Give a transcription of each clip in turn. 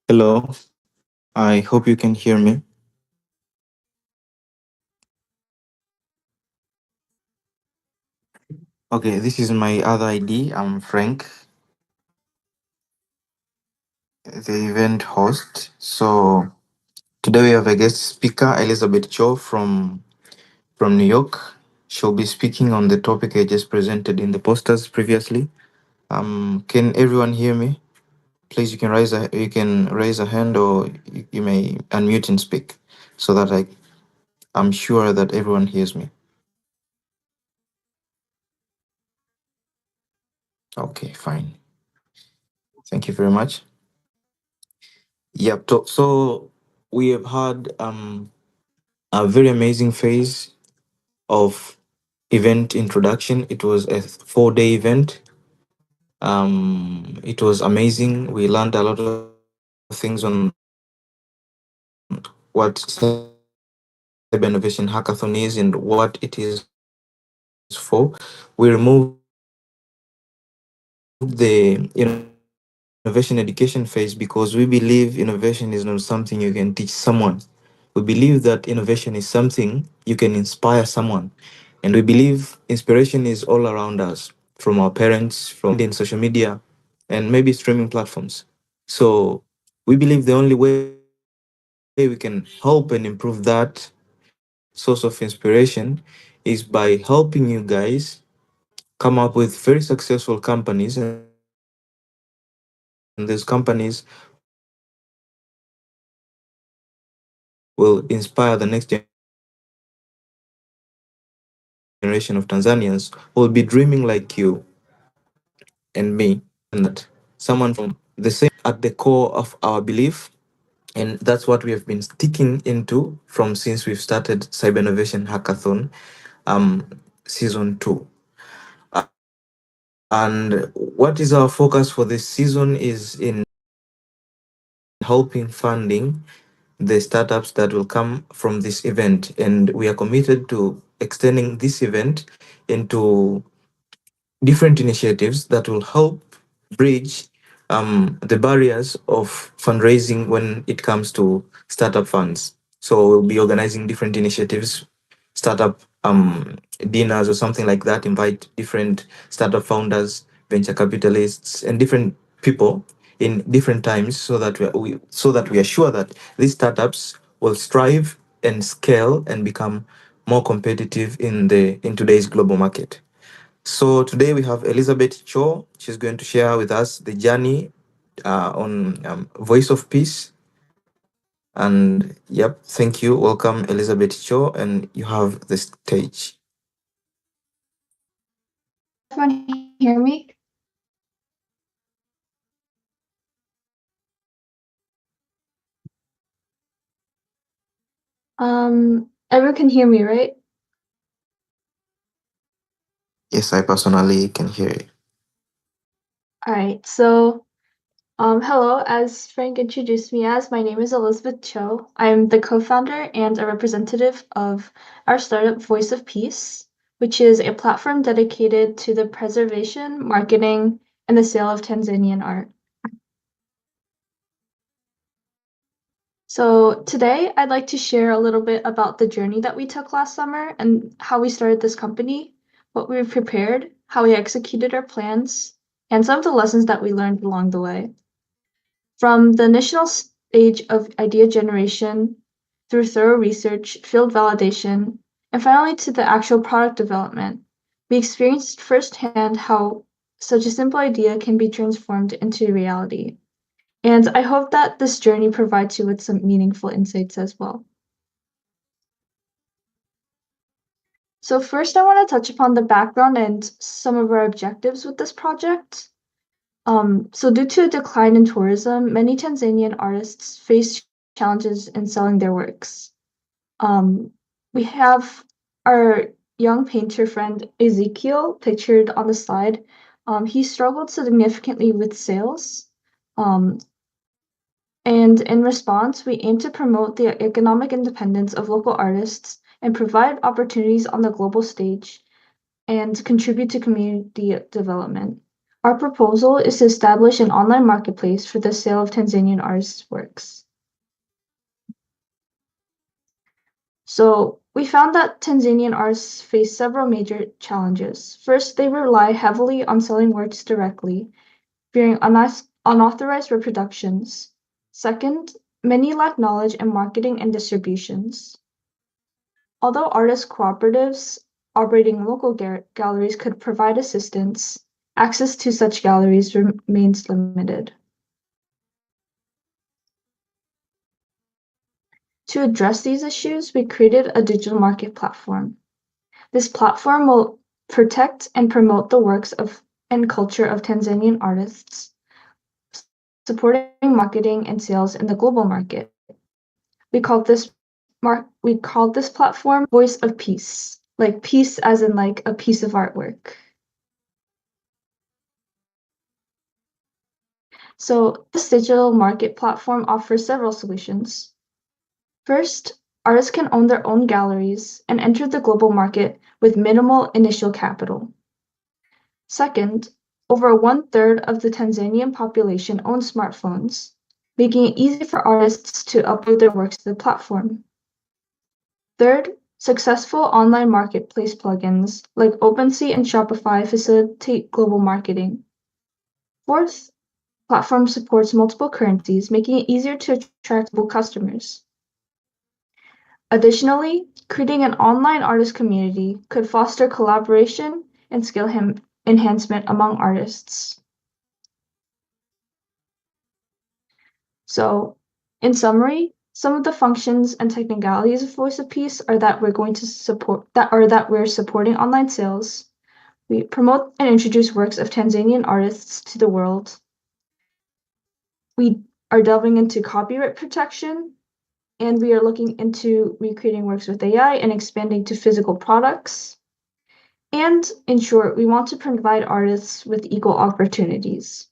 Hello, I hope you can hear me. Okay, this is my other ID. I'm Frank, the event host. So today we have a guest speaker, Elizabeth Choe from New York. She'll be speaking on the topic I just presented in the posters previously. Can everyone hear me? Please, you can raise a hand or you may unmute and speak, so that I'm sure that everyone hears me. Okay, fine. Thank you very much. Yep. So we have had a very amazing phase of event introduction. It was a 4-day event. It was amazing. We learned a lot of things on what Cyber Innovation Hackathon is and what it is for. We removed the innovation education phase because we believe innovation is not something you can teach someone. We believe innovation is all around us from our parents, from the same at the core of our belief. We believe that innovation is something you can inspire someone. And we believe inspiration is all around us from our parents, from in social media, and maybe streaming platforms. So we believe the only way we can help and improve that source of inspiration is by helping you guys come up with very successful companies, and these companies will inspire the next generation of Tanzanians, will inspire the next generation of Africans, will inspire the next generation of Tanzanians who will be dreaming like you and me. And that's what we have been sticking into from since we started Cyber Innovation Hackathon. Season 2. And what is our focus for this season is in helping funding the startups that will come from this event. And we are committed to extending this event into different initiatives that will help bridge the barriers of fundraising when it comes to startup funds. So we'll be organizing different initiatives, startup dinners or something like that, invite different startup founders, venture capitalists, and different people in different times so that we are sure that these startups will strive and scale and become more competitive in today's global market. So today we have Elizabeth Choe. She's going to share with us the journey on Voice of Peace. And yep, thank you. Welcome, Elizabeth Choe, and you have the stage. Can everyone hear me? Everyone can hear me, right? Yes, I personally can hear you. All right. Hello. As Frank introduced me as, my name is Elizabeth Choe. I'm the co-founder and a representative of our startup Voice of Peace, which is a platform dedicated to the preservation, marketing, and the sale of Tanzanian art. So today, I'd like to share a little bit about the journey that we took last summer and how we started this company, what we prepared, how we executed our plans, and some of the lessons that we learned along the way. From the initial stage of idea generation, through thorough research, field validation, and finally to the actual product development, we experienced firsthand how such a simple idea can be transformed into reality. And I hope that this journey provides you with some meaningful insights as well. So first, I want to touch upon the background and some of our objectives with this project. So due to a decline in tourism, many Tanzanian artists face challenges in selling their works. Um, we have our young painter friend Ezekiel pictured on the slide. He struggled significantly with sales. Um, And in response, we aim to promote the economic independence of local artists and provide opportunities on the global stage and contribute to community development. Our proposal is to establish an online marketplace for the sale of Tanzanian artists' works. So we found that Tanzanian artists face several major challenges. First, they rely heavily on selling works directly, fearing unauthorized reproductions. Second, many lack knowledge in marketing and distributions. Although artist cooperatives operating local galleries could provide assistance, access to such galleries remains limited. To address these issues, we created a digital market platform. This platform will protect and promote the works of and culture of Tanzanian artists, supporting marketing and sales in the global market. We called this platform Voice of Peace, like peace as in like a piece of artwork. So this digital market platform offers several solutions. First, artists can own their own galleries and enter the global market with minimal initial capital. Second, over 1/3 of the Tanzanian population owns smartphones, making it easy for artists to upload their works to the platform. Third, successful online marketplace plugins like OpenSea and Shopify facilitate global marketing. Fourth, platform supports multiple currencies, making it easier to attract global customers. Additionally, creating an online artist community could foster collaboration and skill enhancement among artists. So, in summary, some of the functions and technicalities of Voice of Peace are that we're supporting online sales. We promote and introduce works of Tanzanian artists to the world. We are delving into copyright protection, and we are looking into recreating works with AI and expanding to physical products. And in short, we want to provide artists with equal opportunities.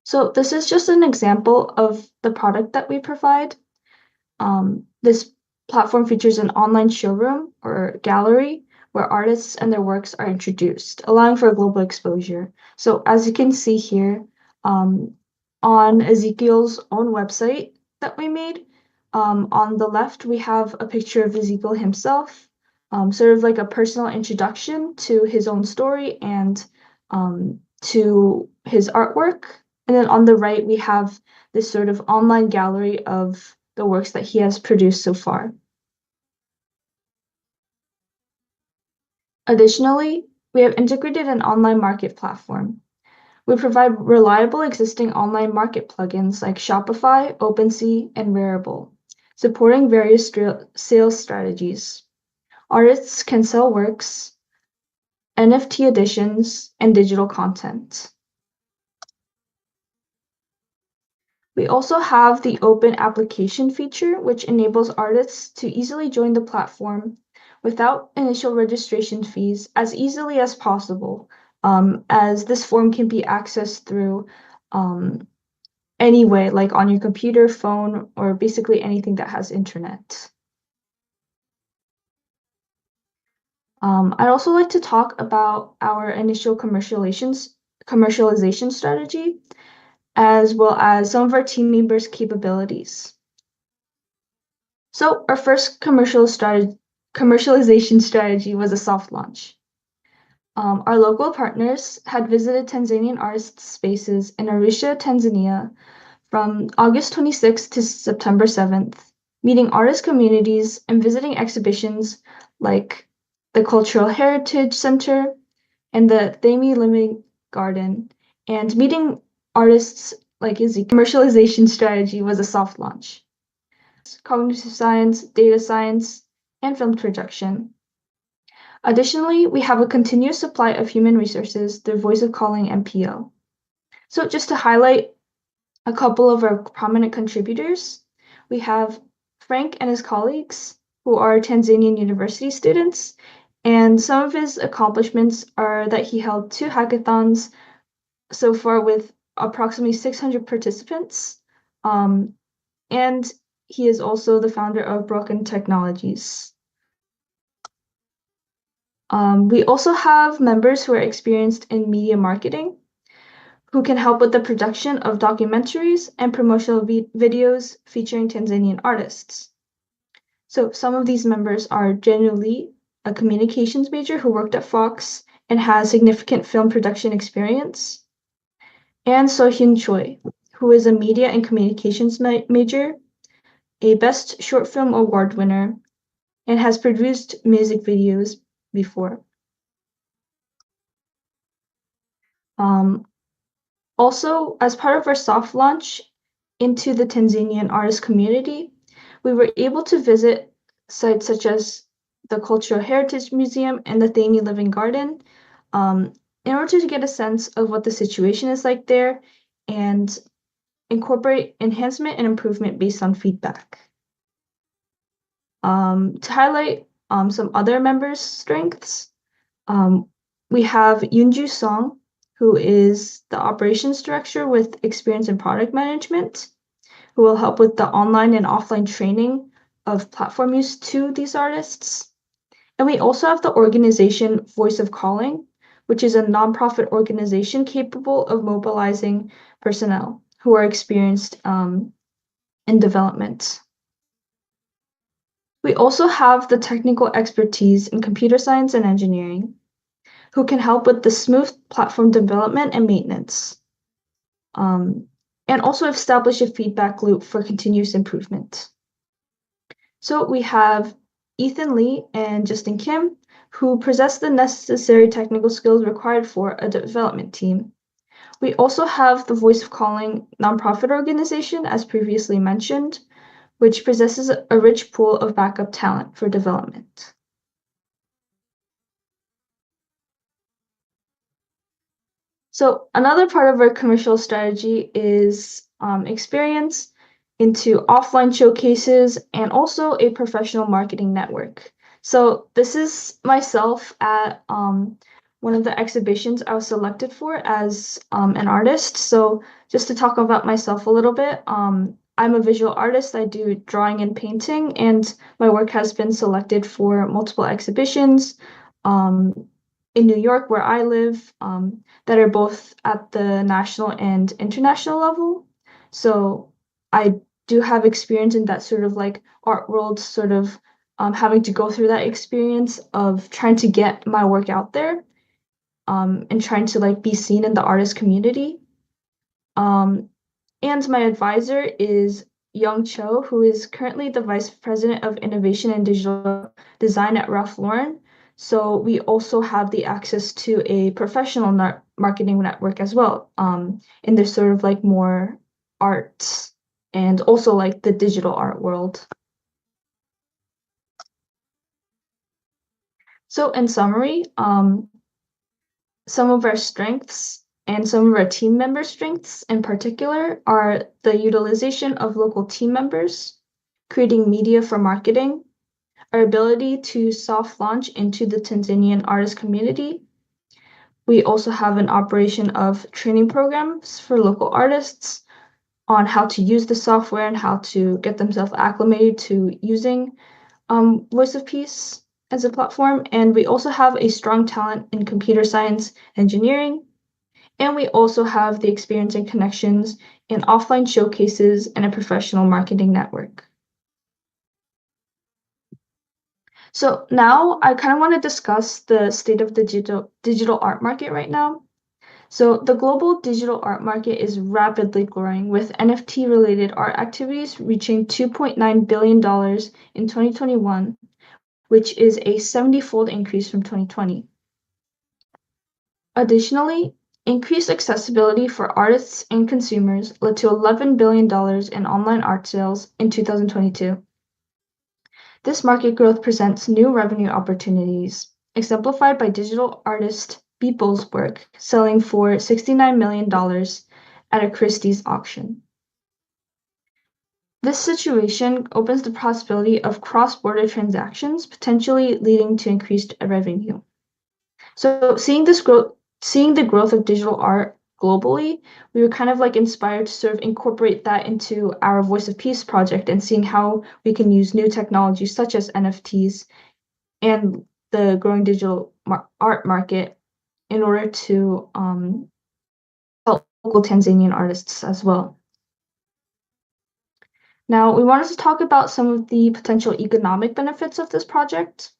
So this is just an example of the product that we provide. This platform features an online showroom or gallery where artists and their works are introduced, allowing for global exposure. So as you can see here, on Ezekiel's own website that we made, on the left, we have a picture of Ezekiel himself, sort of like a personal introduction to his own story and to his artwork. And then on the right, we have this sort of online gallery of the works that he has produced so far. Additionally, we have integrated an online market platform. We provide reliable existing online market plugins like Shopify, OpenSea, and Rarible, supporting various sales strategies. Artists can sell works, NFT editions, and digital content. We also have the open application feature, which enables artists to easily join the platform without initial registration fees as easily as possible, as this form can be accessed through any way, like on your computer, phone, or basically anything that has internet. I'd also like to talk about our initial commercialization strategy, as well as some of our team members' capabilities. So our first commercialization strategy was a soft launch. Our local partners had visited Tanzanian artists' spaces in Arusha, Tanzania, from August 26th to September 7th, meeting artist communities and visiting exhibitions like the Cultural Heritage Center and the Thami Living Garden, and meeting artists like Izzy. Commercialization strategy was a soft launch. Cognitive science, data science, and film projection. Additionally, we have a continuous supply of human resources through Voice of Calling MPO. So just to highlight a couple of our prominent contributors, we have Frank and his colleagues, who are Tanzanian university students, and some of his accomplishments are that he held 2 hackathons so far with approximately 600 participants, and he is also the founder of Broken Technologies. We also have members who are experienced in media marketing, who can help with the production of documentaries and promotional videos featuring Tanzanian artists. So some of these members are generally a communications major who worked at Fox and has significant film production experience, and Sohyun Choi, who is a media and communications major, a Best Short Film Award winner, and has produced music videos before. Um, Also, as part of our soft launch into the Tanzanian artist community, we were able to visit sites such as the Cultural Heritage Museum and the Thani Living Garden, um, in order to get a sense of what the situation is like there and incorporate enhancement and improvement based on feedback. To highlight some other members' strengths, we have Yunju Song, who is the operations director with experience in product management, who will help with the online and offline training of platform use to these artists. And we also have the organization Voice of Calling, which is a nonprofit organization capable of mobilizing personnel who are experienced in development. We also have the technical expertise in computer science and engineering, who can help with the smooth platform development and maintenance, and also establish a feedback loop for continuous improvement. So we have Ethan Lee and Justin Kim, who possess the necessary technical skills required for a development team. We also have the Voice of Calling nonprofit organization, as previously mentioned, which possesses a rich pool of backup talent for development. So another part of our commercial strategy is experience into offline showcases and also a professional marketing network. So this is myself at one of the exhibitions I was selected for as an artist. So just to talk about myself a little bit, I'm a visual artist. I do drawing and painting, and my work has been selected for multiple exhibitions in New York, where I live, that are both at the national and international level. So I do have experience in that sort of like art world, sort of having to go through that experience of trying to get my work out there, and trying to like be seen in the artist community. Um, and my advisor is Young Cho, who is currently the Vice President of Innovation and Digital Design at Ralph Lauren. So we also have the access to a professional marketing network as well, in this sort of like more arts and also like the digital art world. So in summary, some of our strengths and some of our team member strengths in particular are the utilization of local team members, creating media for marketing, our ability to soft launch into the Tanzanian artist community. We also have an operation of training programs for local artists on how to use the software and how to get themselves acclimated to using Voice of Peace as a platform. And we also have a strong talent in computer science engineering. And we also have the experience and connections in offline showcases and a professional marketing network. So now I kind of want to discuss the state of the digital art market right now. So the global digital art market is rapidly growing, with NFT-related art activities reaching $2.9 billion in 2021, which is a 70-fold increase from 2020. Additionally, increased accessibility for artists and consumers led to $11 billion in online art sales in 2022. This market growth presents new revenue opportunities, exemplified by digital artist Beeple's work selling for $69 million at a Christie's auction. This situation opens the possibility of cross-border transactions, potentially leading to increased revenue. So seeing the growth of digital art globally, we were kind of like inspired to sort of incorporate that into our Voice of Peace project and seeing how we can use new technologies such as NFTs and the growing digital art market in order to help local Tanzanian artists as well. Now, we wanted to talk about some of the potential economic benefits of this project.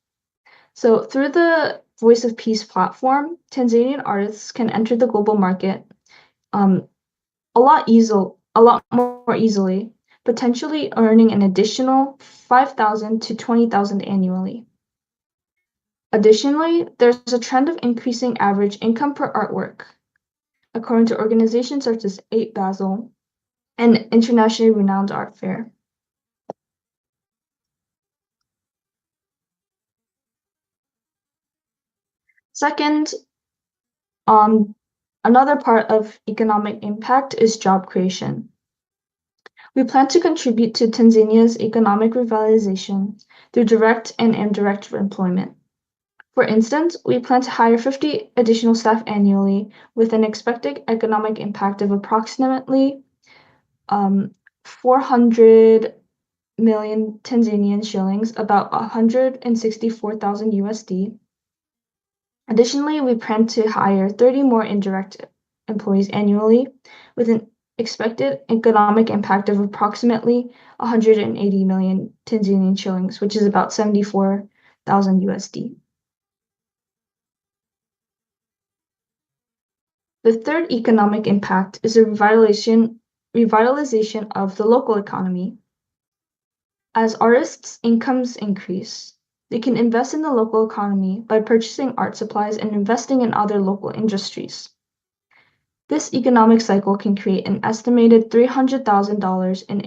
So, through the Voice of Peace platform, Tanzanian artists can enter the global market um, a lot more easily, potentially earning an additional 5,000 to 20,000 annually. Additionally, there's a trend of increasing average income per artwork, according to organizations such as 8 Basel, an internationally renowned art fair. Second, another part of economic impact is job creation. We plan to contribute to Tanzania's economic revitalization through direct and indirect employment. For instance, we plan to hire 50 additional staff annually with an expected economic impact of approximately 400 million Tanzanian shillings, about 164,000 USD. Additionally, we plan to hire 30 more indirect employees annually with an expected economic impact of approximately 180 million Tanzanian shillings, which is about 74,000 USD. The third economic impact is the revitalization of the local economy. As artists' incomes increase, they can invest in the local economy by purchasing art supplies and investing in other local industries. This economic cycle can create an estimated $300,000 in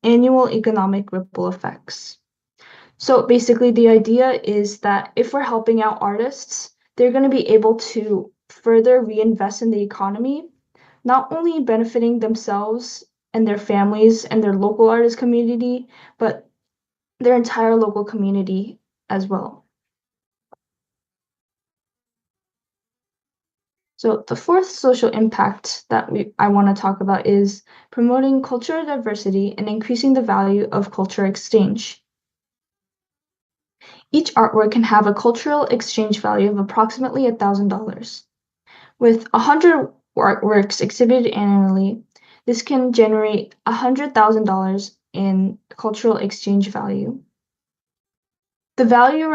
annual economic ripple effects. So basically, the idea is that if we're helping out artists, they're going to be able to further reinvest in the economy, not only benefiting themselves and their families and their local artist community, but their entire local community as well. So the fourth social impact that I want to talk about is promoting cultural diversity and increasing the value of culture exchange. Each artwork can have a cultural exchange value of approximately $1,000. With 100 artworks exhibited annually, this can generate $100,000 in cultural exchange value. The value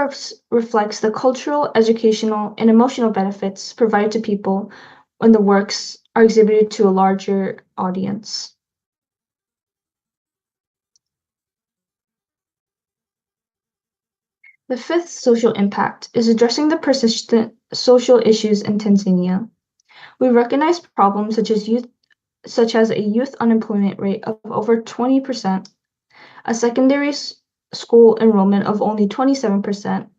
reflects the cultural, educational, and emotional benefits provided to people when the works are exhibited to a larger audience. The fifth social impact is addressing the persistent social issues in Tanzania. We recognize problems such as a youth unemployment rate of over 20%, a secondary school enrollment of only 27%,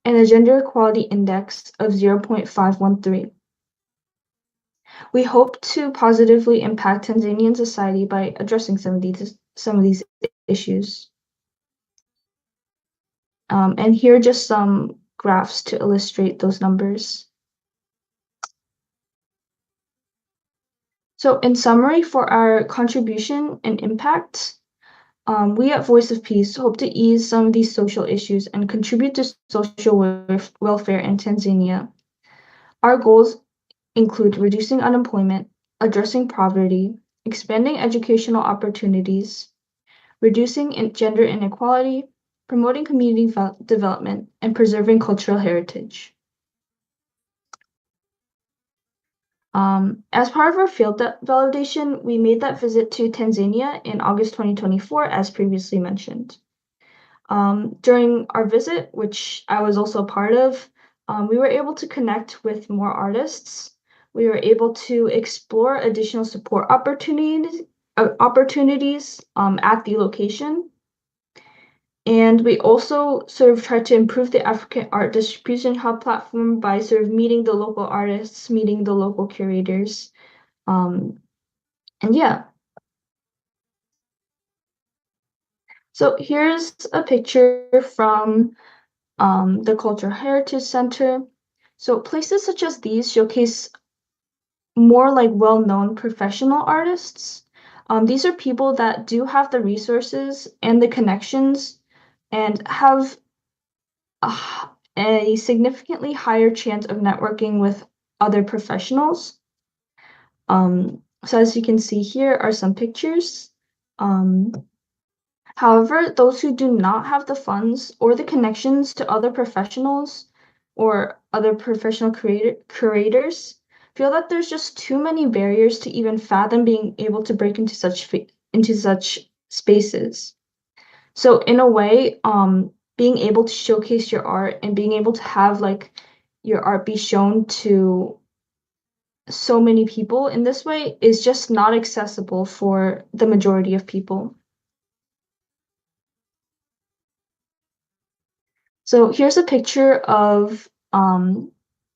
and a gender equality index of 0.513. We hope to positively impact Tanzanian society by addressing some of these issues. And here are just some graphs to illustrate those numbers. So in summary, for our contribution and impact, we at Voice of Peace hope to ease some of these social issues and contribute to social welfare in Tanzania. Our goals include reducing unemployment, addressing poverty, expanding educational opportunities, reducing gender inequality, promoting community development, and preserving cultural heritage. As part of our field validation, we made that visit to Tanzania in August 2024, as previously mentioned. During our visit, which I was also a part of, we were able to connect with more artists. We were able to explore additional support opportunities at the location. And we also sort of tried to improve the African Art Distribution Hub platform by sort of meeting the local artists, meeting the local curators. And yeah. So here's a picture from the Cultural Heritage Center. So places such as these showcase more like well-known professional artists. These are people that do have the resources and the connections and have a significantly higher chance of networking with other professionals. So as you can see here are some pictures. However, those who do not have the funds or the connections to other professionals or other professional curators feel that there's just too many barriers to even fathom being able to break into such spaces. So in a way, being able to showcase your art and being able to have like your art be shown to so many people in this way is just not accessible for the majority of people. So here's a picture of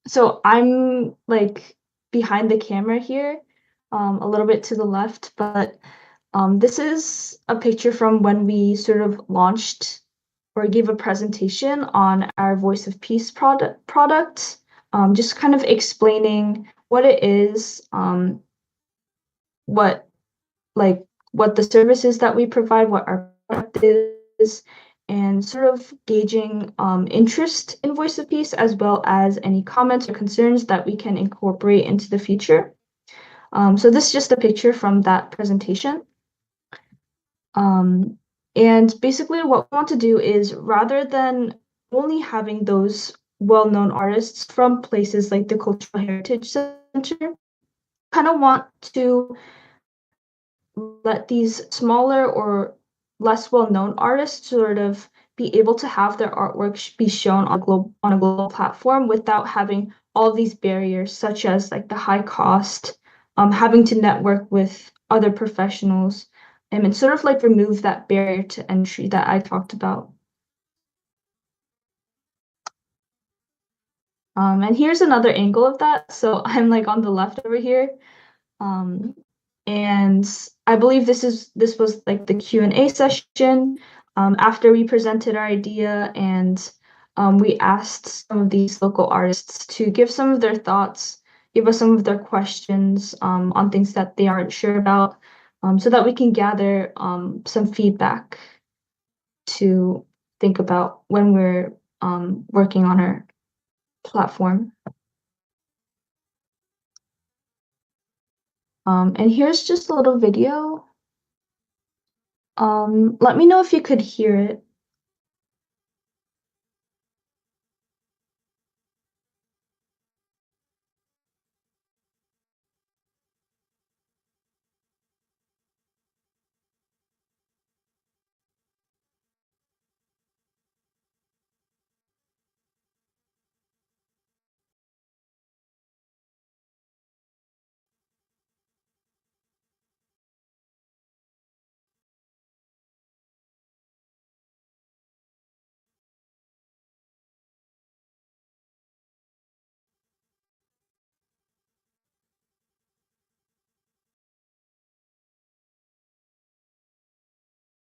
so I'm like behind the camera here, a little bit to the left, but this is a picture from when we sort of launched or gave a presentation on our Voice of Peace product, just kind of explaining what it is, what like what the services that we provide, what our product is, and sort of gauging interest in Voice of Peace, as well as any comments or concerns that we can incorporate into the future. So this is just a picture from that presentation. And basically what we want to do is, rather than only having those well-known artists from places like the Cultural Heritage Center, kind of want to let these smaller or less well-known artists sort of be able to have their artwork be shown on a global platform without having all these barriers, such as like the high cost, having to network with other professionals, and sort of like remove that barrier to entry that I talked about. And here's another angle of that. So I'm like on the left over here. Um, and I believe this was like the Q&A session after we presented our idea, and we asked some of these local artists to give some of their thoughts, give us some of their questions on things that they aren't sure about, so that we can gather some feedback to think about when we're working on our platform. And here's just a little video. Let me know if you could hear it.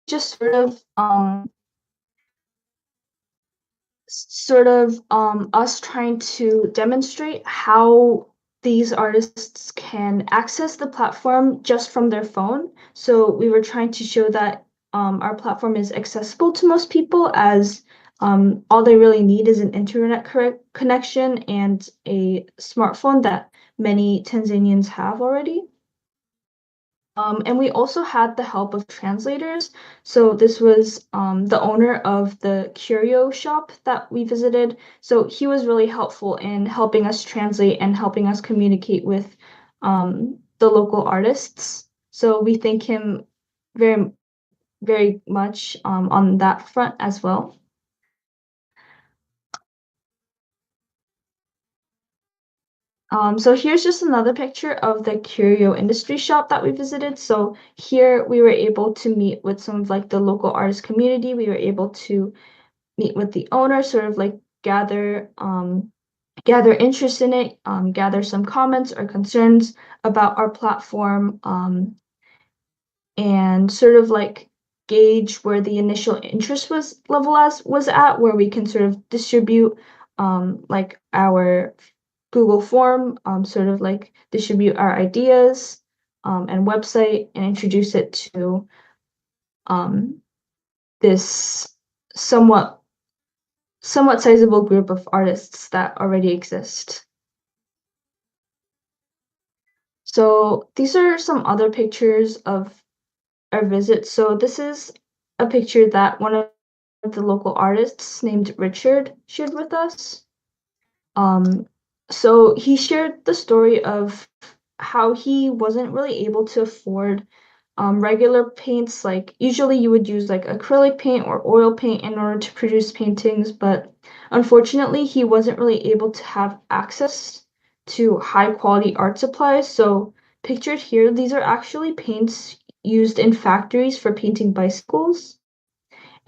Just sort of us trying to demonstrate how these artists can access the platform just from their phone. So we were trying to show that our platform is accessible to most people, as all they really need is an internet connection and a smartphone that many Tanzanians have already. And we also had the help of translators. So this was the owner of the curio shop that we visited. So he was really helpful in helping us translate and helping us communicate with the local artists. So we thank him very, very much on that front as well. So here's just another picture of the curio industry shop that we visited. So here we were able to meet with some of like the local artist community. We were able to meet with the owner, sort of like gather interest in it, gather some comments or concerns about our platform, and sort of like gauge where the initial interest was at, where we can sort of distribute like our Google form, sort of like distribute our ideas and website and introduce it to this somewhat somewhat sizable group of artists that already exist. So these are some other pictures of our visit. So this is a picture that one of the local artists named Richard shared with us. So he shared the story of how he wasn't really able to afford regular paints. Like usually you would use like acrylic paint or oil paint in order to produce paintings, but unfortunately he wasn't really able to have access to high quality art supplies. So pictured here, these are actually paints used in factories for painting bicycles.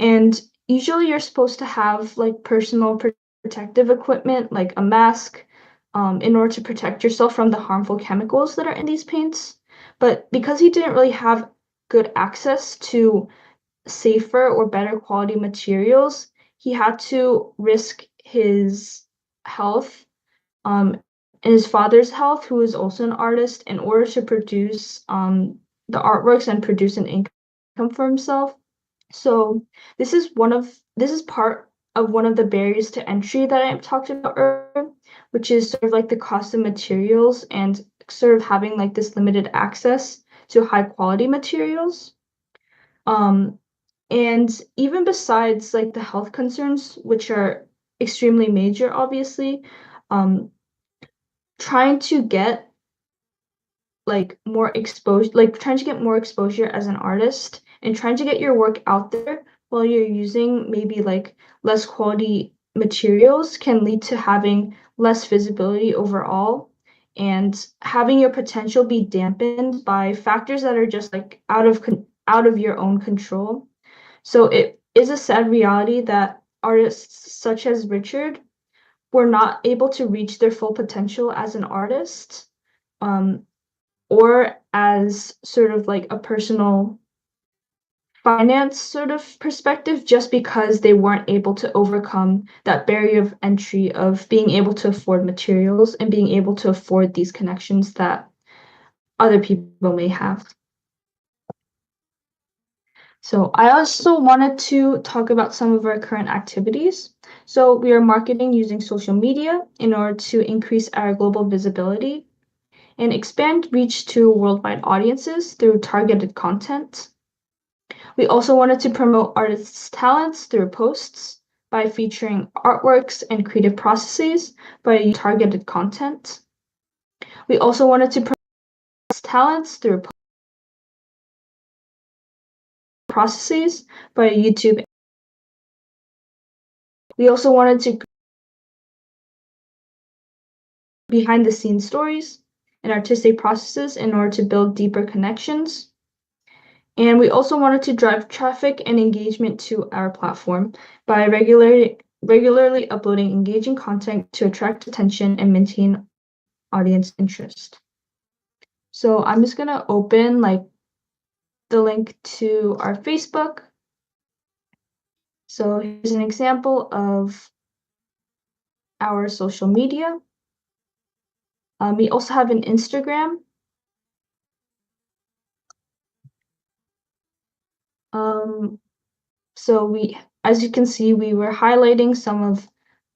And usually you're supposed to have like personal protective equipment, like a mask, in order to protect yourself from the harmful chemicals that are in these paints. But because he didn't really have good access to safer or better quality materials, he had to risk his health, and his father's health, who is also an artist, in order to produce the artworks and produce an income for himself. So this is part of one of the barriers to entry that I talked about earlier, which is sort of like the cost of materials and sort of having like this limited access to high quality materials. Um, and even besides like the health concerns, which are extremely major, obviously, um, trying to get trying to get more exposure as an artist and trying to get your work out there while you're using maybe like less quality materials can lead to having less visibility overall and having your potential be dampened by factors that are just like out of your own control. So it is a sad reality that artists such as Richard were not able to reach their full potential as an artist. Um, or as sort of like a personal finance sort of perspective, just because they weren't able to overcome that barrier of entry of being able to afford materials and being able to afford these connections that other people may have. So I also wanted to talk about some of our current activities. So we are marketing using social media in order to increase our global visibility and expand reach to worldwide audiences through targeted content. We also wanted to promote artists' talents through posts by featuring artworks and creative processes by targeted content. We also wanted to promote talents through processes by YouTube. We also wanted to behind the scenes stories and artistic processes in order to build deeper connections. And we also wanted to drive traffic and engagement to our platform by regularly uploading engaging content to attract attention and maintain audience interest. So I'm just gonna open like the link to our Facebook. So here's an example of our social media. We also have an Instagram. So as you can see, we were highlighting some of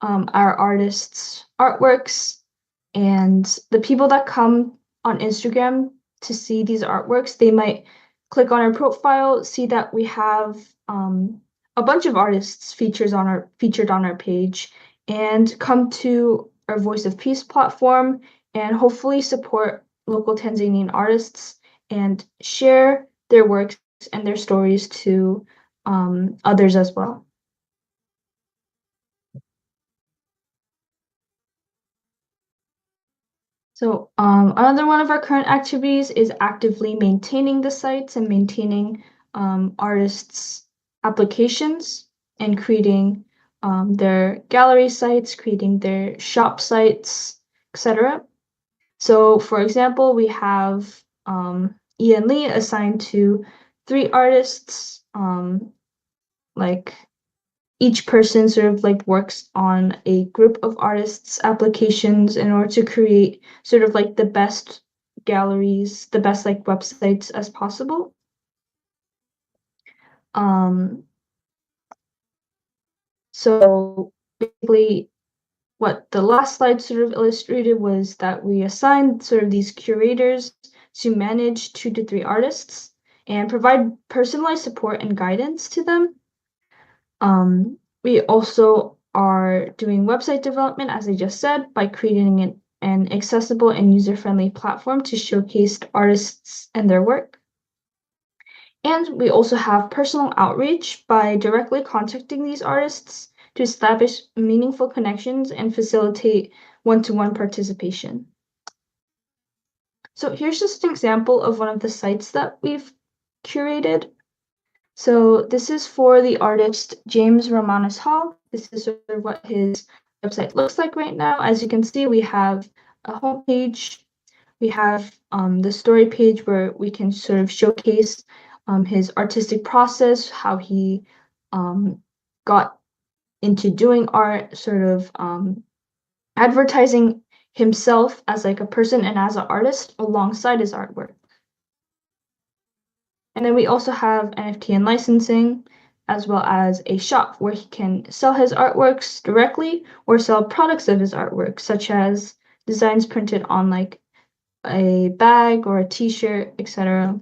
our artists' artworks, and the people that come on Instagram to see these artworks, they might click on our profile, see that we have a bunch of artists featured on our page, and come to our Voice of Peace platform and hopefully support local Tanzanian artists and share their works and their stories to others as well. So another one of our current activities is actively maintaining the sites and maintaining artists' applications and creating their gallery sites, creating their shop sites, etc. So for example, we have Ian Lee assigned to 3 artists, like each person sort of like works on a group of artists' applications in order to create sort of like the best galleries, the best like websites as possible. Um, so basically what the last slide sort of illustrated was that we assigned sort of these curators to manage 2 to 3 artists and provide personalized support and guidance to them. We also are doing website development, as I just said, by creating an accessible and user-friendly platform to showcase artists and their work. And we also have personal outreach by directly contacting these artists to establish meaningful connections and facilitate one-to-one participation. So here's just an example of one of the sites that we've curated. So this is for the artist James Romanus Hall. This is sort of what his website looks like right now. As you can see, we have a homepage. We have the story page where we can sort of showcase his artistic process, how he got into doing art, sort of advertising himself as like a person and as an artist alongside his artwork. And then we also have NFT and licensing, as well as a shop where he can sell his artworks directly or sell products of his artwork, such as designs printed on like a bag or a t-shirt, etc.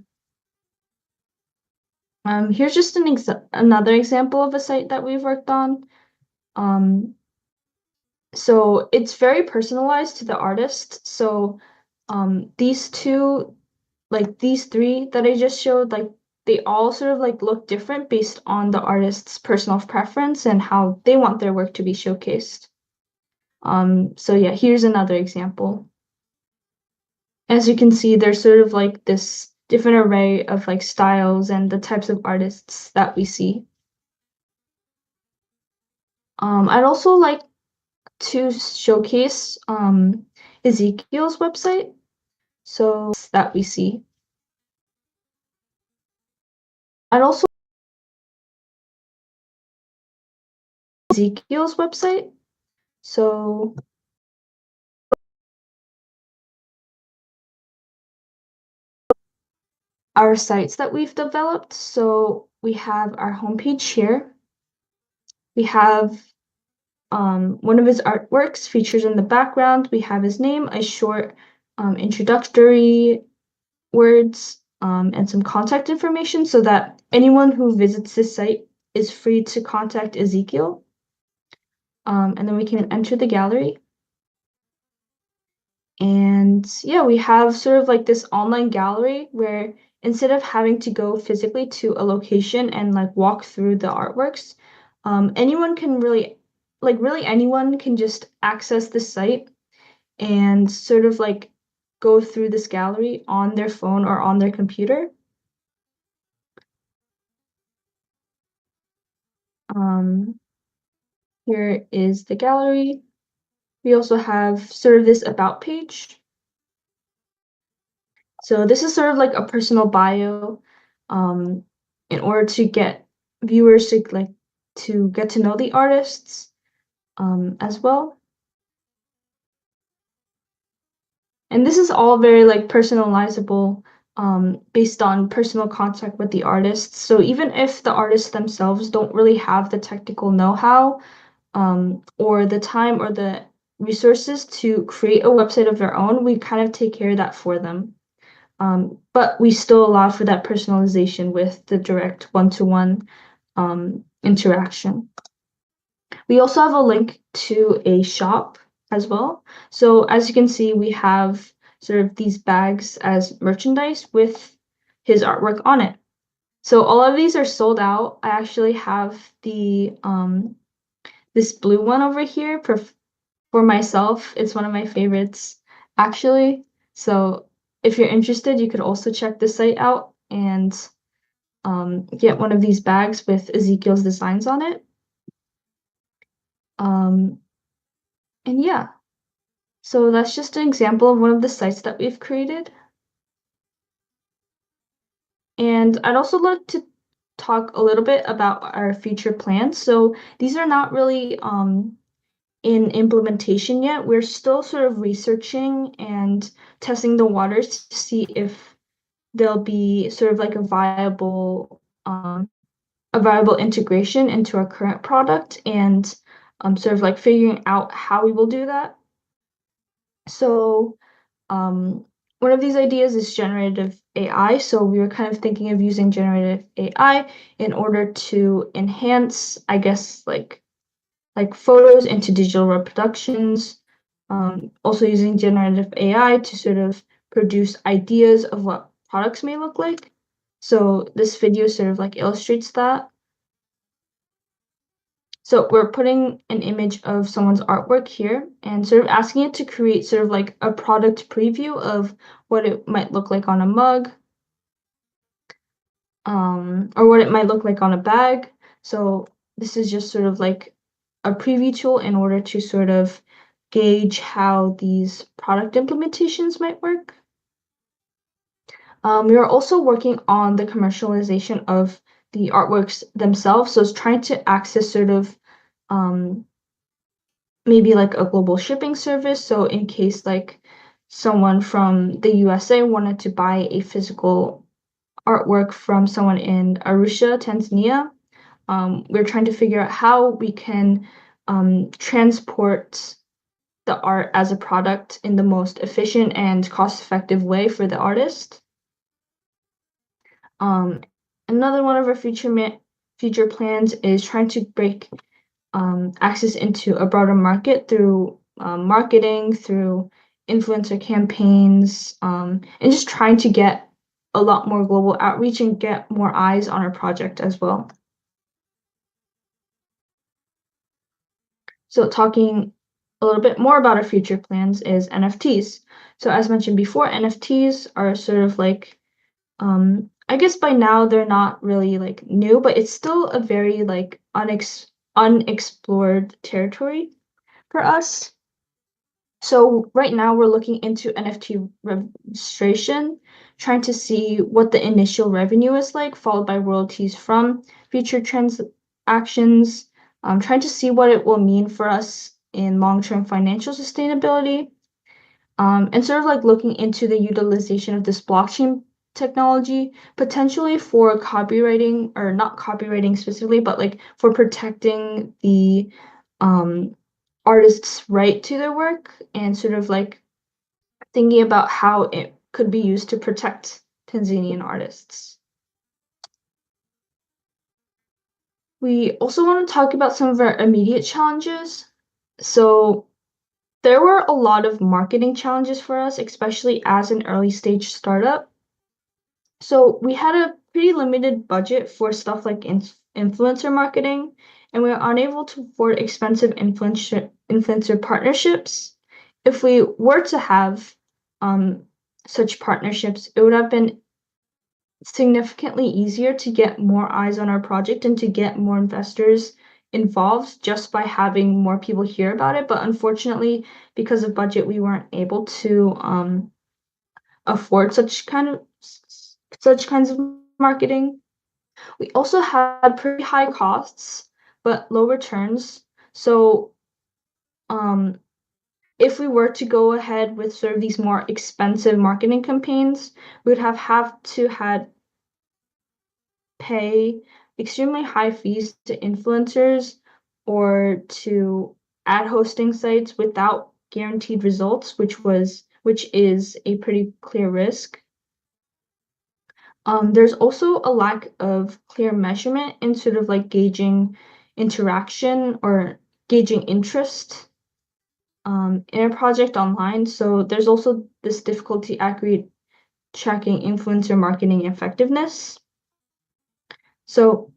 Here's just another example of a site that we've worked on. So it's very personalized to the artist. So these two, like these three that I just showed, like they all sort of like look different based on the artist's personal preference and how they want their work to be showcased. So yeah, here's another example. As you can see, there's sort of like this different array of like styles and the types of artists that we see. I'd also like to showcase Ezekiel's website. So that we see. I'd also Ezekiel's website. So our sites that we've developed. So we have our homepage here. We have one of his artworks featured in the background. We have his name, a short introductory words, and some contact information so that anyone who visits this site is free to contact Ezekiel. And then we can enter the gallery. And yeah, we have sort of like this online gallery where instead of having to go physically to a location and like walk through the artworks, anyone can really anyone can just access the site and sort of like go through this gallery on their phone or on their computer. Here is the gallery. We also have sort of this about page. So this is sort of like a personal bio, in order to get viewers to get to know the artists, as well. And this is all very like personalizable, based on personal contact with the artists. So even if the artists themselves don't really have the technical know-how, or the time or the resources to create a website of their own, we kind of take care of that for them. But we still allow for that personalization with the direct one-to-one interaction. We also have a link to a shop as well. So as you can see, we have sort of these bags as merchandise with his artwork on it. So all of these are sold out. I actually have the this blue one over here for myself. It's one of my favorites, actually. So if you're interested, you could also check the site out and get one of these bags with Ezekiel's designs on it. And yeah, so that's just an example of one of the sites that we've created. And I'd also like to talk a little bit about our future plans. So these are not really in implementation yet. We're still sort of researching and testing the waters to see if there'll be sort of like a viable integration into our current product. And sort of like figuring out how we will do that. So one of these ideas is generative AI. So we were kind of thinking of using generative AI in order to enhance, I guess, like photos into digital reproductions. Also using generative AI to sort of produce ideas of what products may look like. So this video sort of like illustrates that. So we're putting an image of someone's artwork here and sort of asking it to create sort of like a product preview of what it might look like on a mug, or what it might look like on a bag. So this is just sort of like a preview tool in order to sort of gauge how these product implementations might work. We are also working on the commercialization of the artworks themselves. So it's trying to access sort of maybe like a global shipping service. So in case like someone from the USA wanted to buy a physical artwork from someone in Arusha, Tanzania, we're trying to figure out how we can transport the art as a product in the most efficient and cost-effective way for the artist. Um, Another one of our future plans is trying to break access into a broader market through marketing, through influencer campaigns, and just trying to get a lot more global outreach and get more eyes on our project as well. So talking a little bit more about our future plans is NFTs. So as mentioned before, NFTs are sort of like, I guess by now they're not really like new, but it's still a very like unexplored territory for us. So right now we're looking into NFT registration, trying to see what the initial revenue is like, followed by royalties from future transactions, trying to see what it will mean for us in long-term financial sustainability, and sort of like looking into the utilization of this blockchain technology, potentially for copywriting, or not copywriting specifically, but like for protecting the um, artists' right to their work, and sort of like thinking about how it could be used to protect Tanzanian artists. We also want to talk about some of our immediate challenges. So there were a lot of marketing challenges for us, especially as an early stage startup. So we had a pretty limited budget for stuff like influencer marketing, and we were unable to afford expensive influencer partnerships. If we were to have um, such partnerships, it would have been significantly easier to get more eyes on our project and to get more investors involved just by having more people hear about it. But unfortunately, because of budget, we weren't able to afford such kinds of marketing. We also had pretty high costs, but low returns. So um, if we were to go ahead with sort of these more expensive marketing campaigns, we would have to had pay extremely high fees to influencers or to ad hosting sites without guaranteed results, which is a pretty clear risk. There's also a lack of clear measurement in sort of like gauging interaction or gauging interest in a project online. So there's also this difficulty accurate tracking influencer marketing effectiveness. So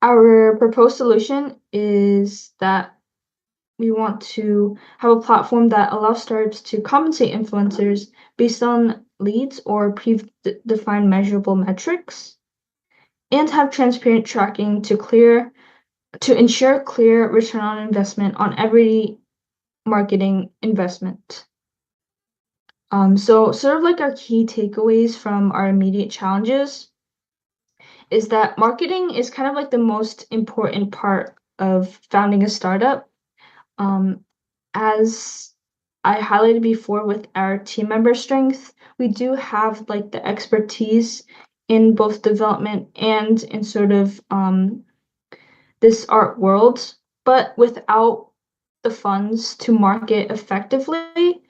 our proposed solution is that we want to have a platform that allows startups to compensate influencers based on leads or predefined measurable metrics, and have transparent tracking to ensure clear return on investment on every marketing investment. So sort of like our key takeaways from our immediate challenges is that marketing is kind of like the most important part of founding a startup. Um, as I highlighted before with our team member strength, we do have like the expertise in both development and in sort of this art world, but without the funds to market effectively,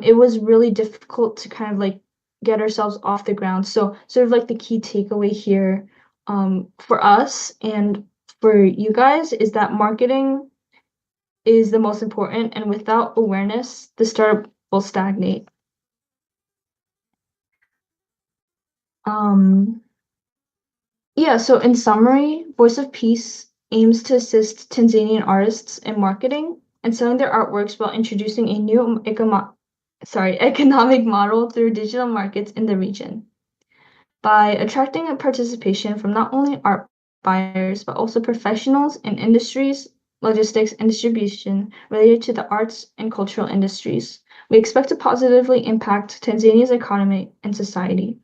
it was really difficult to kind of like get ourselves off the ground. So sort of like the key takeaway here, for us and for you guys is that marketing is the most important, and without awareness, the startup will stagnate. Um, yeah, so in summary, Voice of Peace aims to assist Tanzanian artists in marketing and selling their artworks while introducing a new economic model through digital markets in the region. By attracting a participation from not only art buyers but also professionals in industries, logistics, and distribution related to the arts and cultural industries, we expect to positively impact Tanzania's economy and society.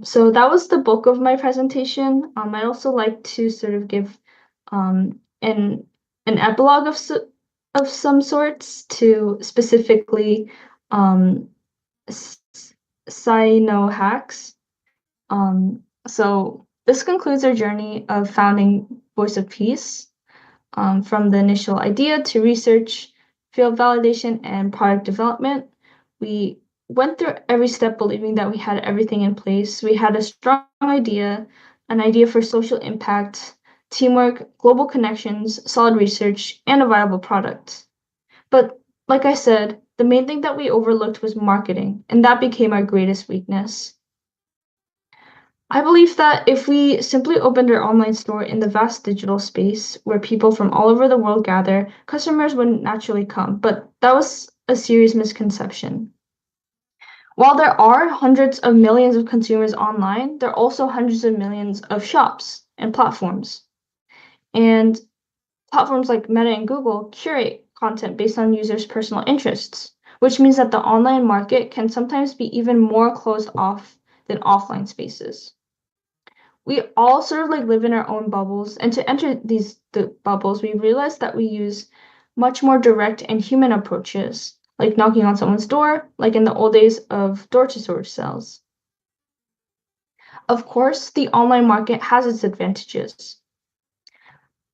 So that was the bulk of my presentation. I'd also like to sort of give an epilogue of some sorts to specifically um, Cyinno Hacks. So this concludes our journey of founding Voice of Peace, from the initial idea to research, field validation, and product development. We went through every step believing that we had everything in place. We had a strong idea, an idea for social impact, teamwork, global connections, solid research, and a viable product. But like I said, the main thing that we overlooked was marketing, and that became our greatest weakness. I believe that if we simply opened our online store in the vast digital space where people from all over the world gather, customers would naturally come. But that was a serious misconception. While there are hundreds of millions of consumers online, there are also hundreds of millions of shops and platforms. And platforms like Meta and Google curate content based on users' personal interests, which means that the online market can sometimes be even more closed off than offline spaces. We all sort of like live in our own bubbles, and to enter the bubbles, we realize that we use much more direct and human approaches, like knocking on someone's door, like in the old days of door-to-door sales. Of course, the online market has its advantages,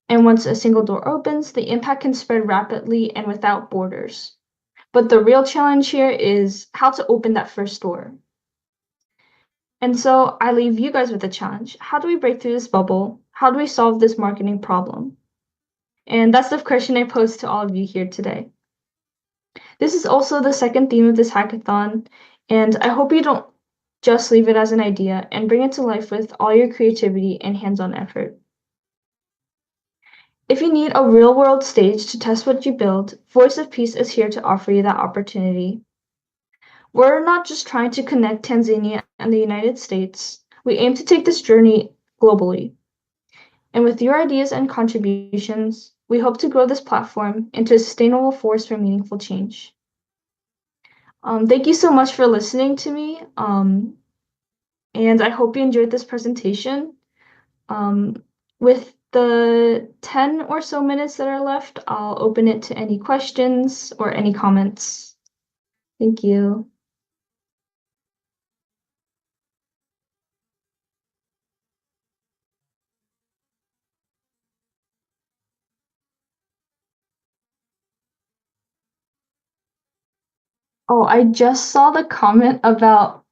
and once a single door opens, the impact can spread rapidly and without borders. But the real challenge here is how to open that first door. And so I leave you guys with a challenge. How do we break through this bubble? How do we solve this marketing problem? And that's the question I pose to all of you here today. This is also the second theme of this hackathon, and I hope you don't just leave it as an idea and bring it to life with all your creativity and hands-on effort. If you need a real-world stage to test what you build, Voice of Peace is here to offer you that opportunity. We're not just trying to connect Tanzania and the United States. We aim to take this journey globally. And with your ideas and contributions, we hope to grow this platform into a sustainable force for meaningful change. Thank you so much for listening to me, and I hope you enjoyed this presentation. With the 10 or so minutes that are left, I'll open it to any questions or any comments. Thank you. Oh, I just saw the comment about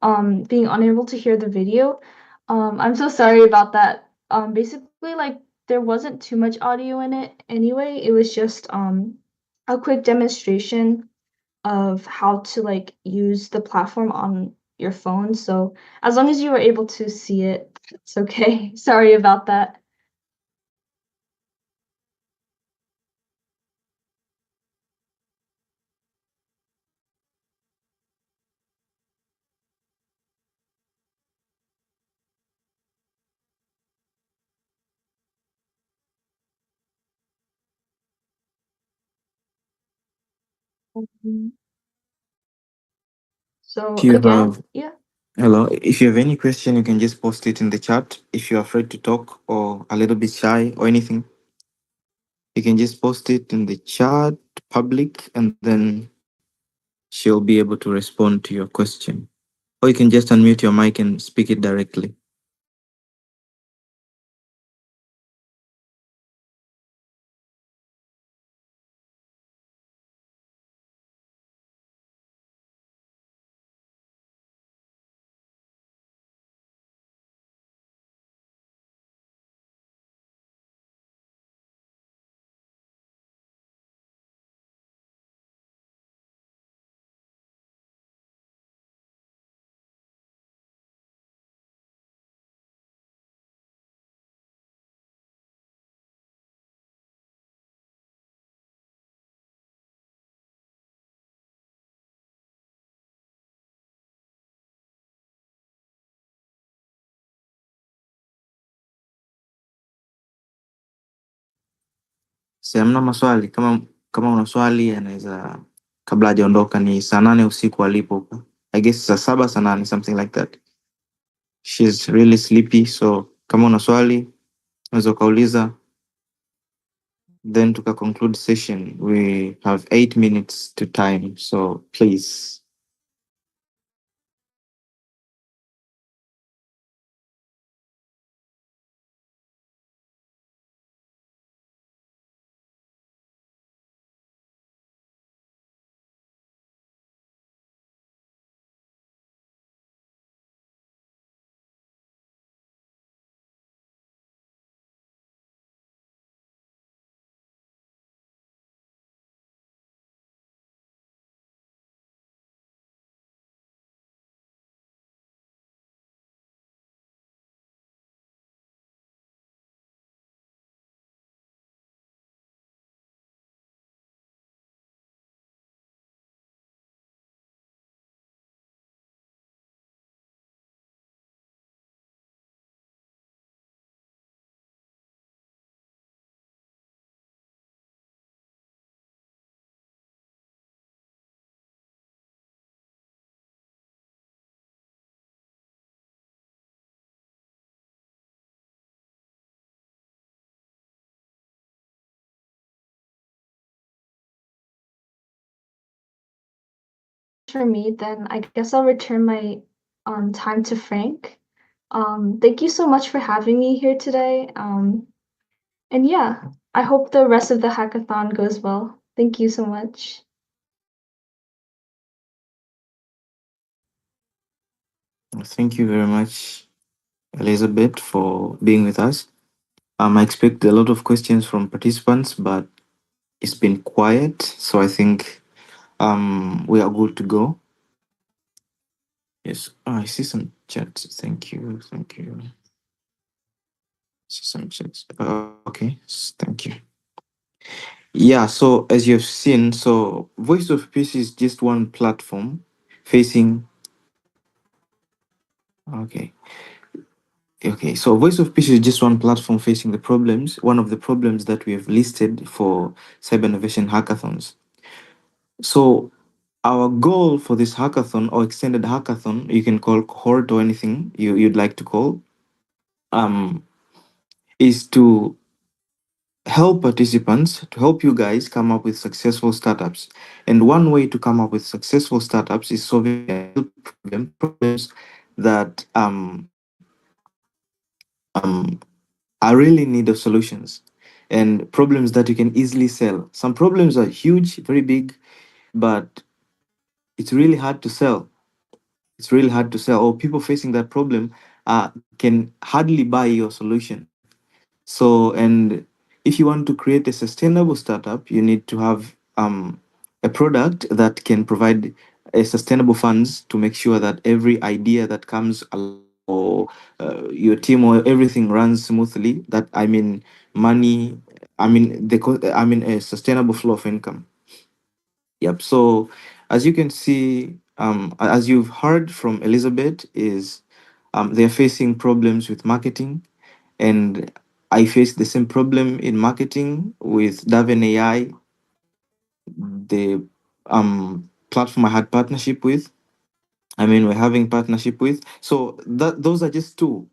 being unable to hear the video. I'm so sorry about that. Basically, like there wasn't too much audio in it anyway. It was just a quick demonstration of how to like use the platform on your phone. So as long as you were able to see it, it's okay. Sorry about that. Mhm. If So you again, have yeah. Hello, if you have any question, you can just post it in the chat. If you're afraid to talk or a little bit shy or anything, you can just post it in the chat, public, and then she'll be able to respond to your question. Or you can just unmute your mic and speak it directly. Si hamna maswali? Kama una swali anaweza, kabla hajaondoka. Ni saa 8 usiku alipo huko. I guess saa 7 saa 8 something like that. She's really sleepy, so kama una swali unaweza ukauliza, then tuka conclude session. We have 8 minutes to time, so please. For me, then I guess I'll return my time to Frank. Thank you so much for having me here today. And yeah, I hope the rest of the hackathon goes well. Thank you so much. Thank you very much, Elizabeth, for being with us. I expect a lot of questions from participants, but it's been quiet, so I think we are good to go. Yes, I see some chats. Thank you, thank you. See some chats. Okay, thank you. Yeah, so as you've seen, so Voice of Peace is just one platform facing. Okay, okay. So Voice of Peace is just one platform facing the problems. One of the problems that we have listed for cyber innovation hackathons. So our goal for this hackathon or extended hackathon, you can call cohort or anything you'd like to call, um, is to help participants, to help you guys come up with successful startups. And one way to come up with successful startups is solving real problems that are really in need of solutions, and problems that you can easily sell. Some problems are huge, very big, but it's really hard to sell. It's really hard to sell, or people facing that problem can hardly buy your solution. So, and if you want to create a sustainable startup, you need to have a product that can provide a sustainable funds to make sure that every idea that comes along, or your team or everything runs smoothly. That I mean, money. I mean I mean a sustainable flow of income. Yep. So, as you can see, as you've heard from Elizabeth, is they're facing problems with marketing, and I faced the same problem in marketing with Daven AI, the platform I had partnership with. I mean, we're having partnership with. So that those are just two.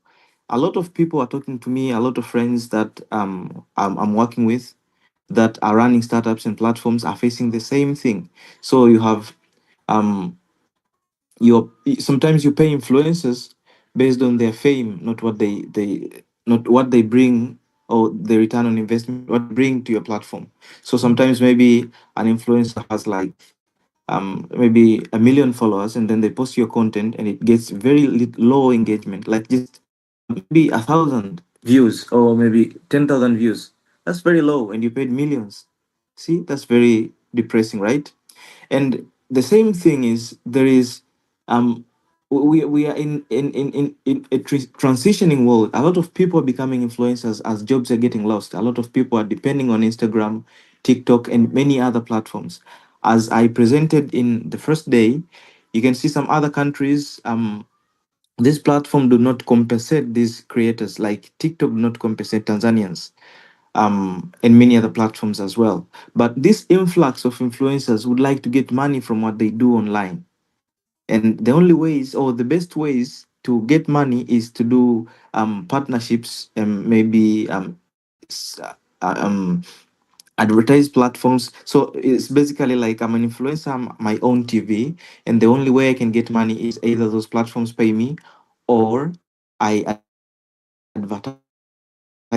A lot of people are talking to me. A lot of friends that I'm working with that are running startups and platforms are facing the same thing. So you have um you sometimes you pay influencers based on their fame, not what they not what they bring, or the return on investment what they bring to your platform. So sometimes maybe an influencer has like maybe 1 million followers, and then they post your content and it gets very low engagement, like just maybe 1,000 views or maybe 10,000 views. That's very low, and you paid millions. See, that's very depressing, right? And the same thing is there is we are in a transitioning world. A lot of people are becoming influencers as jobs are getting lost. A lot of people are depending on Instagram, TikTok, and many other platforms. As I presented in the first day, you can see some other countries. This platform do not compensate these creators, like TikTok do not compensate Tanzanians. and many other platforms as well. But this influx of influencers would like to get money from what they do online. And the only ways, or the best ways to get money, is to do partnerships, maybe s- advertise platforms. So it's basically like I'm an influencer, I'm my own TV, and the only way I can get money is either those platforms pay me, or I advertise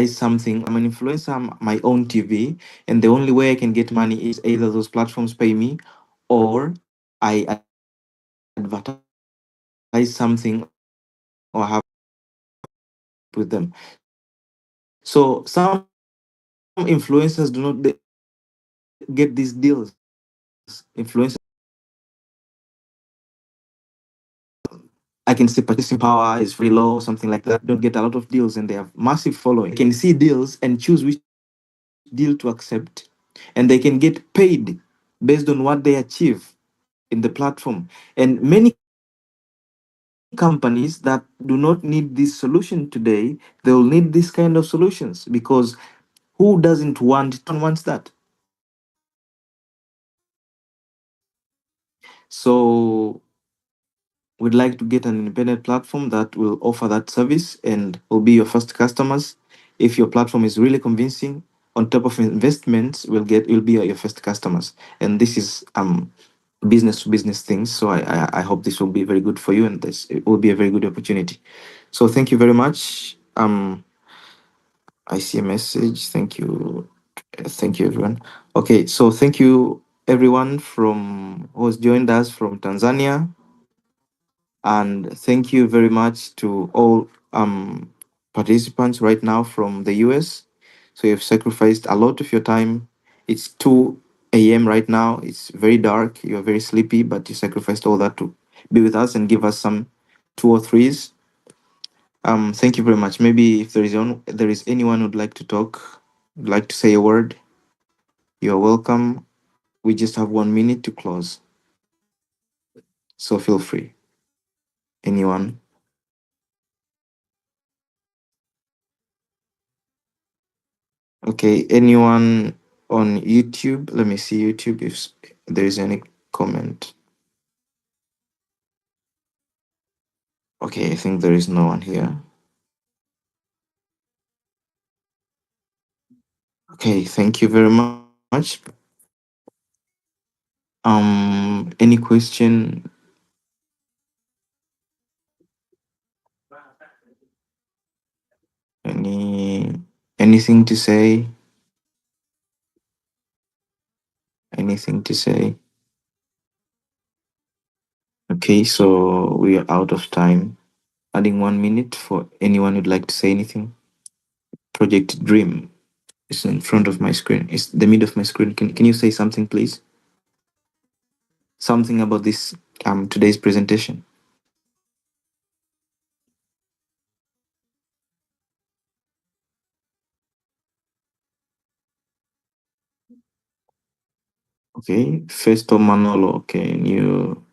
something. I'm an influencer, I'm my own TV, and the only way I can get money is either those platforms pay me, or I advertise something or have a partnership with them. So some influencers do not get these deals. Influencers I can say purchasing power is very low, something like that. Don't get a lot of deals, and they have massive following. They can see deals and choose which deal to accept, and they can get paid based on what they achieve in the platform. And many companies that do not need this solution today, they will need this kind of solutions, because who doesn't want it? Everyone wants that. So we'd like to get an independent platform that will offer that service and will be your first customers. If your platform is really convincing, on top of investments, will be your first customers. And this is business to business things. So I hope this will be very good for you, and this it will be a very good opportunity. So thank you very much. I see a message. Thank you. Thank you, everyone. Okay, so thank you everyone from who has joined us from Tanzania. And thank you very much to all participants right now from the US. So you've sacrificed a lot of your time. It's 2 a.m. right now. It's very dark. You're very sleepy, but you sacrificed all that to be with us and give us some two or threes. Thank you very much. Maybe if there is anyone who'd like to talk, would like to say a word, you're welcome. We just have 1 minute to close. So feel free. Anyone? Okay, anyone on YouTube? Let me see YouTube if there is any comment. Okay, I think there is no one here. Okay, thank you very much. Any question? Anything to say? Anything to say? Okay, so we are out of time. Adding 1 minute for anyone who'd like to say anything. Project Dream is in front of my screen. It's the mid of my screen. Can you say something, please? Something about this today's presentation. Okay, Festo Manolo, can you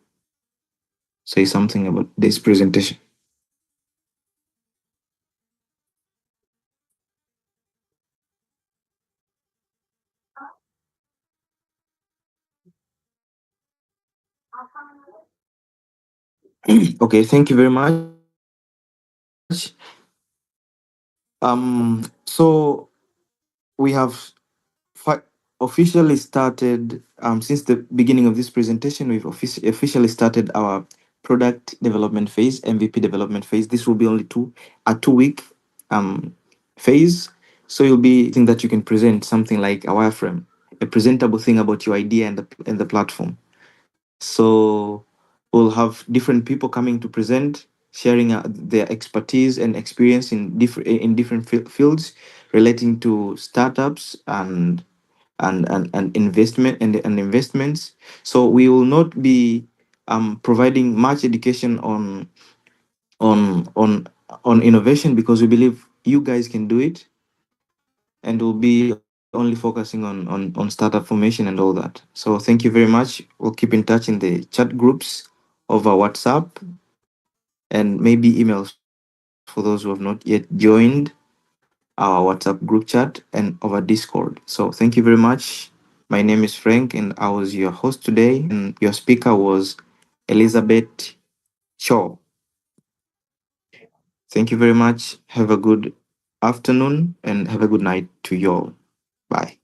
say something about this presentation? Okay, thank you very much. So we have officially started, since the beginning of this presentation, we've officially started our product development phase, MVP development phase. This will be only a 2 week phase. So you'll be thing that you can present something like a wireframe, a presentable thing about your idea and the platform. So we'll have different people coming to present, sharing their expertise and experience in different fields relating to startups and investment and investments. So we will not be providing much education on on on innovation, because we believe you guys can do it, and we'll be only focusing on startup formation and all that. So thank you very much. We'll keep in touch in the chat groups over WhatsApp and maybe emails for those who have not yet joined. our WhatsApp group chat, and over Discord. So thank you very much. My name is Frank, and I was your host today, and your speaker was Elizabeth Choe. Thank you very much. Have a good afternoon and have a good night to you all. Bye.